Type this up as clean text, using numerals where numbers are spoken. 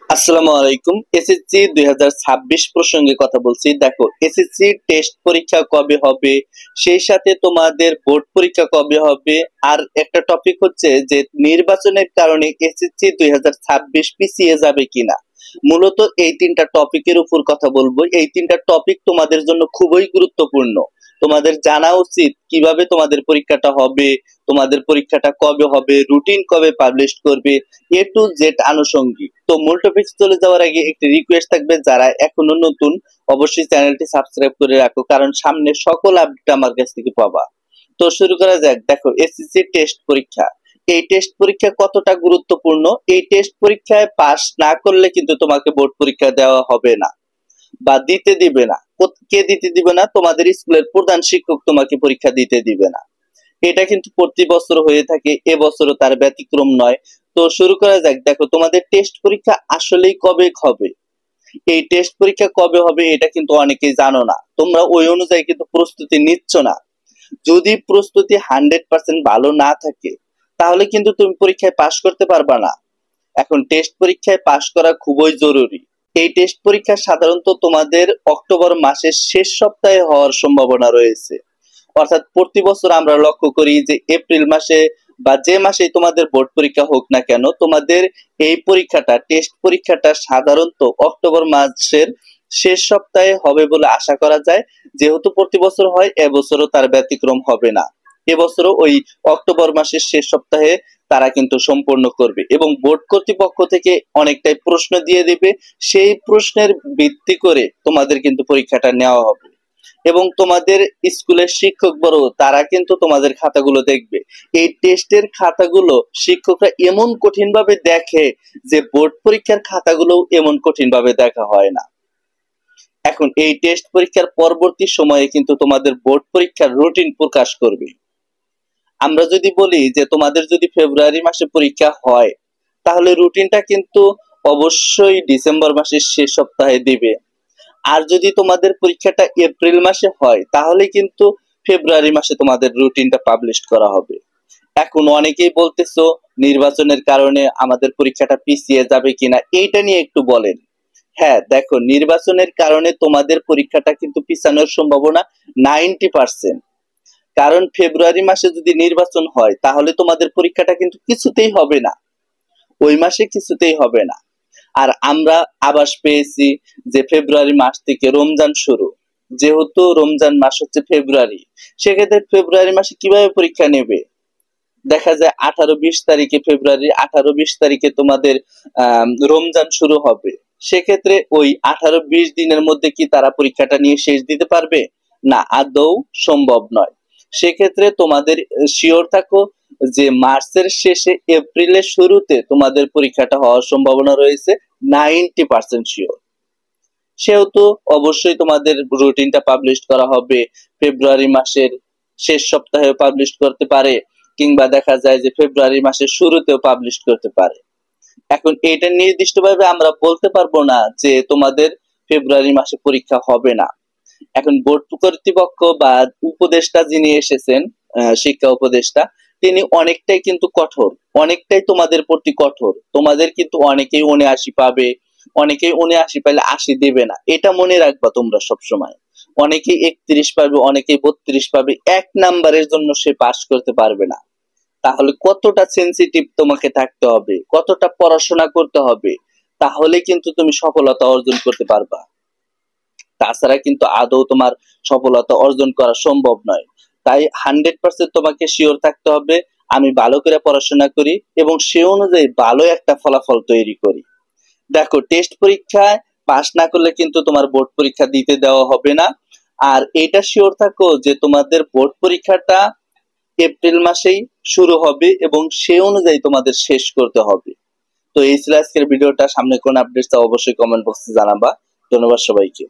আসসালামু আলাইকুম। এসএসসি 2026 প্রসঙ্গে কথা বলছি। দেখো, এসএসসি টেস্ট পরীক্ষা কবে হবে, সেই সাথে তোমাদের বোর্ড পরীক্ষা কবে হবে, আর একটা টপিক হচ্ছে যে নির্বাচনের কারণে এসএসসি 2026 পিছিয়ে যাবে কিনা। মূলত এই তিনটা টপিকের উপর কথা বলবো। এই তিনটা টপিক তোমাদের জন্য খুবই গুরুত্বপূর্ণ। তোমাদের জানা উচিত কিভাবে তোমাদের পরীক্ষাটা হবে, তোমাদের পরীক্ষাটা কবে হবে, রুটিন কবে পাবলিশ করবে, এ টু জেড আনুষঙ্গিক। তো মূল টপিক চলে যাওয়ার আগে একটি রিকোয়েস্ট থাকবে, যারা এখনো নতুন অবশ্যই চ্যানেলটি সাবস্ক্রাইব করে রাখো, কারণ সামনে সকল আপডেট আমার কাছ থেকে পাবা। তো শুরু করা যাক। দেখো, এসএসসি টেস্ট পরীক্ষা, এই টেস্ট পরীক্ষা কতটা গুরুত্বপূর্ণ। এই টেস্ট পরীক্ষায় পাস না করলে কিন্তু তোমাকে বোর্ড পরীক্ষা দেওয়া হবে না বা দিতে দিবে না। কে দিতে দিবে না? তোমাদের স্কুলের প্রধান শিক্ষক তোমাকে পরীক্ষা দিতে দিবে না। এটা কিন্তু প্রতি বছর হয়ে থাকে, এবছরও তার ব্যতিক্রম নয়। তো শুরু করা যাক। দেখো, তোমাদের টেস্ট পরীক্ষা আসলেই কবে হবে। এই টেস্ট পরীক্ষা কবে হবে এটা কিন্তু অনেকেই জানো না। তোমরা ওই অনুযায়ী কিন্তু প্রস্তুতি নিচ্ছ না। যদি প্রস্তুতি 100% ভালো না থাকে, তাহলে কিন্তু তুমি পরীক্ষায় পাশ করতে পারবা না। এখন টেস্ট পরীক্ষায় পাশ করা খুবই জরুরি। এই টেস্ট পরীক্ষা সাধারণত তোমাদের অক্টোবর মাসের শেষ সপ্তাহে হওয়ার সম্ভাবনা রয়েছে। অর্থাৎ প্রতি বছর আমরা লক্ষ্য করি যে এপ্রিল মাসে বা যে মাসেই তোমাদের বোর্ড পরীক্ষা হোক না কেন, তোমাদের এই পরীক্ষাটা, টেস্ট পরীক্ষাটা সাধারণত অক্টোবর মাসের শেষ সপ্তাহে হবে বলে আশা করা যায়। যেহেতু প্রতি বছর হয়, এবছরও তার ব্যতিক্রম হবে না। এবছরও ওই অক্টোবর মাসের শেষ সপ্তাহে তারা কিন্তু সম্পন্ন করবে, এবং বোর্ড কর্তৃপক্ষ থেকে অনেকটাই প্রশ্ন দিয়ে দিবে। সেই প্রশ্নের ভিত্তি করে তোমাদের কিন্তু পরীক্ষাটা নেওয়া হবে, এবং তোমাদের স্কুলের শিক্ষক বড় তারা কিন্তু তোমাদের খাতাগুলো দেখবে। এই টেস্টের খাতাগুলো শিক্ষকরা এমন কঠিন ভাবে দেখে যে বোর্ড পরীক্ষার খাতাগুলো এমন কঠিন ভাবে দেখা হয় না। এখন এই টেস্ট পরীক্ষার পরবর্তী সময়ে কিন্তু তোমাদের বোর্ড পরীক্ষার রুটিন প্রকাশ করবে। আমরা যদি বলি যে তোমাদের যদি ফেব্রুয়ারি মাসে পরীক্ষা হয়, তাহলে রুটিনটা কিন্তু অবশ্যই ডিসেম্বর মাসের শেষ সপ্তাহে দিবে। আর যদি তোমাদের পরীক্ষাটা এপ্রিল মাসে হয়, তাহলে কিন্তু ফেব্রুয়ারি মাসে তোমাদের রুটিনটা পাবলিশ করা হবে। এখন অনেকেই বলতেছো নির্বাচনের কারণে আমাদের পরীক্ষাটা পিছিয়ে যাবে কিনা, এইটা নিয়ে একটু বলেন। হ্যাঁ, দেখো, নির্বাচনের কারণে তোমাদের পরীক্ষাটা কিন্তু পিছানোর সম্ভাবনা 90%। কারণ ফেব্রুয়ারি মাসে যদি নির্বাচন হয়, তাহলে তোমাদের পরীক্ষাটা কিন্তু কিছুতেই হবে না, ওই মাসে কিছুতেই হবে না। আর আমরা আভাস পেয়েছি যে ফেব্রুয়ারি মাস থেকে রমজান শুরু। যেহেতু রমজান মাস হচ্ছে ফেব্রুয়ারি, সেক্ষেত্রে ফেব্রুয়ারি মাসে কিভাবে পরীক্ষা নেবে? দেখা যায় 18-20 তারিখে, ফেব্রুয়ারি 18-20 তারিখে তোমাদের রমজান শুরু হবে। সেক্ষেত্রে ওই 18-20 দিনের মধ্যে কি তারা পরীক্ষাটা নিয়ে শেষ দিতে পারবে? না, আদৌ সম্ভব নয়। সেক্ষেত্রে তোমাদের শিওর থাকো যে মার্চের শেষে এপ্রিলের শুরুতে তোমাদের পরীক্ষাটা হওয়ার সম্ভাবনা রয়েছে 90% শিওর। সেহেতু অবশ্যই তোমাদের রুটিনটা পাবলিশ করা হবে। ফেব্রুয়ারি মাসের শেষ সপ্তাহে পাবলিশ করতে পারে, কিংবা দেখা যায় যে ফেব্রুয়ারি মাসের শুরুতেও পাবলিশ করতে পারে। এখন এটা নির্দিষ্টভাবে আমরা বলতে পারবো না যে তোমাদের ফেব্রুয়ারি মাসে পরীক্ষা হবে না। এখন বোর্ড কর্তৃপক্ষ বা উপদেষ্টা যিনি এসেছেন, শিক্ষা উপদেষ্টা, তিনি অনেকটাই কিন্তু কঠোর, অনেকটাই তোমাদের প্রতি কঠোর। তোমাদের কিন্তু অনেকেই 79 পাবে, অনেকেই 79 পাইলে 80 দেবে না, এটা মনে রাখবা তোমরা সব সময়। অনেকেই 31 পাবে, অনেকেই 32 পাবে, এক নাম্বারের জন্য সে পাস করতে পারবে না। তাহলে কতটা সেনসিটিভ তোমাকে থাকতে হবে, কতটা পড়াশোনা করতে হবে, তাহলে কিন্তু তুমি সফলতা অর্জন করতে পারবা। তাছাড়া কিন্তু আদৌ তোমার সফলতা অর্জন করা সম্ভব নয়। তাই 100% তোমাকে শিওর থাকতে হবে আমি ভালো করে পড়াশোনা করি এবং সে অনুযায়ী ভালো একটা ফলাফল তৈরি করি। দেখো, টেস্ট পরীক্ষায় পাস না করলে কিন্তু তোমার বোর্ড পরীক্ষা দিতে দেওয়া হবে না। আর এটা শিওর থাকো যে তোমাদের বোর্ড পরীক্ষাটা এপ্রিল মাসেই শুরু হবে এবং সে অনুযায়ী তোমাদের শেষ করতে হবে। তো এই ছিল আজকের ভিডিওটা। সামনে কোন আপডেটস অবশ্যই কমেন্ট বক্সে জানাবা। ধন্যবাদ সবাইকে।